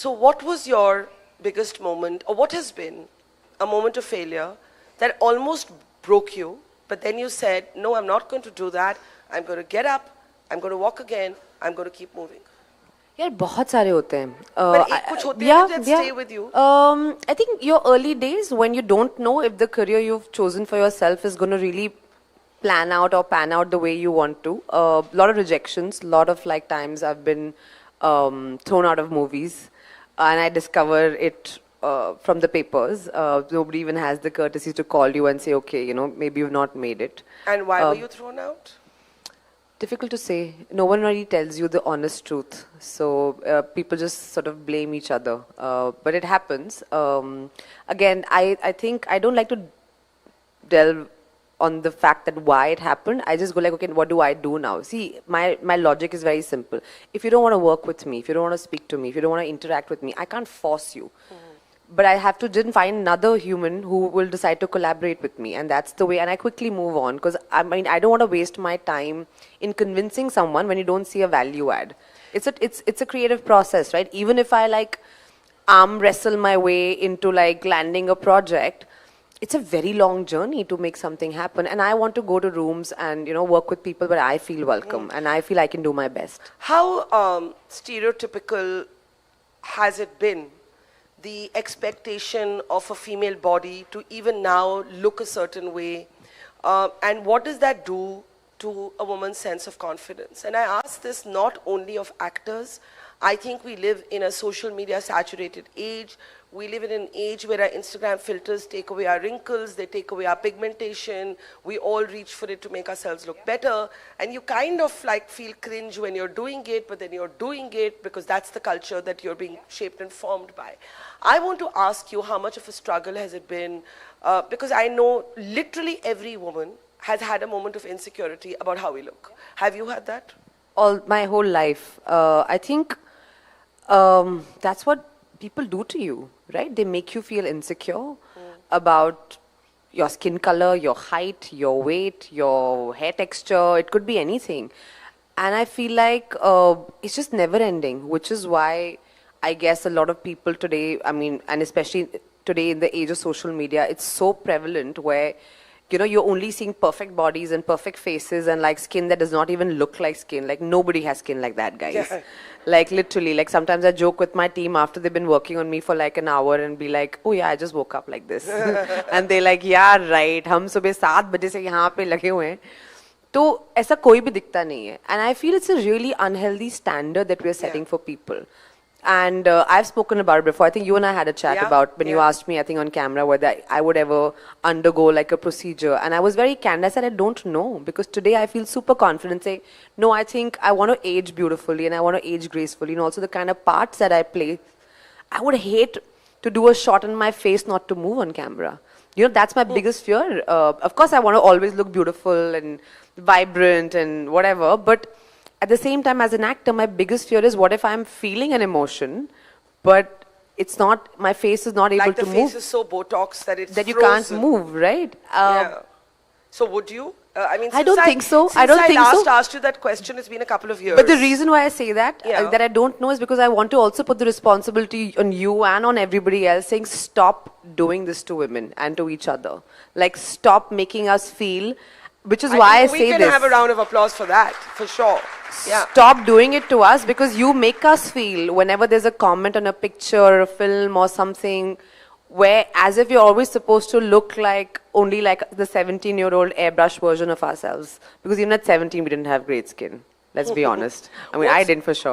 So what was your biggest moment, or what has been a moment of failure that almost broke you, but then you said, no, I'm not going to do that. I'm going to get up, I'm going to walk again, I'm going to keep moving. यार बहुत सारे होते हैं. But एक कुछ होते हैं that stay with you. I think your early days when you don't know if the career you've chosen for yourself is going to really pan out the way you want to. A lot of rejections, lot of like times I've been thrown out of movies, and I discover it from the papers. Nobody even has the courtesy to call you and say, okay, you know, maybe you've not made it. And why were you thrown out? Difficult to say. No one really tells you the honest truth. So people just sort of blame each other. But it happens. Again, I think I don't like to delve on the fact that why it happened. I just go like, okay, what do I do now? See, my logic is very simple. If you don't want to work with me, if you don't want to speak to me, if you don't want to interact with me, I can't force you. But I have to then find another human who will decide to collaborate with me. And that's the way, and I quickly move on. Because I mean, I don't want to waste my time in convincing someone when you don't see a value add. It's a creative process, right? Even if I like arm wrestle my way into like landing a project, it's a very long journey to make something happen. And I want to go to rooms and, you know, work with people where I feel welcome and I feel I can do my best. How stereotypical has it been, the expectation of a female body to even now look a certain way? And what does that do to a woman's sense of confidence? And I ask this not only of actors. I think we live in a social media saturated age. We live in an age where our Instagram filters take away our wrinkles, they take away our pigmentation. We all reach for it to make ourselves look better. And you kind of like feel cringe when you're doing it, but then you're doing it because that's the culture that you're being shaped and formed by. I want to ask you, how much of a struggle has it been? Because I know literally every woman has had a moment of insecurity about how we look. Have you had that? My whole life. I think that's what people do to you, right? They make you feel insecure about your skin color, your height, your weight, your hair texture. It could be anything. And I feel like it's just never ending, which is why I guess a lot of people today, I mean, and especially today in the age of social media, it's so prevalent where, you know, you're only seeing perfect bodies and perfect faces and like skin that does not even look like skin. Like nobody has skin like that, guys. Yeah. Like literally, like sometimes I joke with my team after they've been working on me for like an hour and be like, oh yeah, I just woke up like this. And they're like, yeah, right. हम सुबह 7 बजे से यहाँ पे लगे हुए हैं. तो ऐसा कोई भी दिखता नहीं है. And I feel it's a really unhealthy standard that we're setting for people. And I've spoken about it before. I think you and I had a chat about when you asked me, I think on camera, whether I would ever undergo like a procedure. And I was very candid. I said, I don't know. Because today I feel super confident saying, no, I think I want to age beautifully and I want to age gracefully. And also the kind of parts that I play, I would hate to do a shot on my face not to move on camera. You know, that's my biggest fear. Of course, I want to always look beautiful and vibrant and whatever. But at the same time, as an actor, my biggest fear is what if I'm feeling an emotion, but it's not, my face is not able to move. Like the face is so Botox that it's that you can't move, right? Yeah. So would you? I mean, I don't think so. I don't think so. Since I last asked you that question, it's been a couple of years. But the reason why I say that, that I don't know, is because I want to also put the responsibility on you and on everybody else, saying stop doing this to women and to each other. Like stop making us feel, which is why I say this. We can have a round of applause for that, for sure. Yeah. Stop doing it to us, because you make us feel whenever there's a comment on a picture or a film or something, where as if you're always supposed to look like only like the 17-year-old airbrush version of ourselves. Because even at 17, we didn't have great skin. Let's be honest. I mean, I didn't for sure.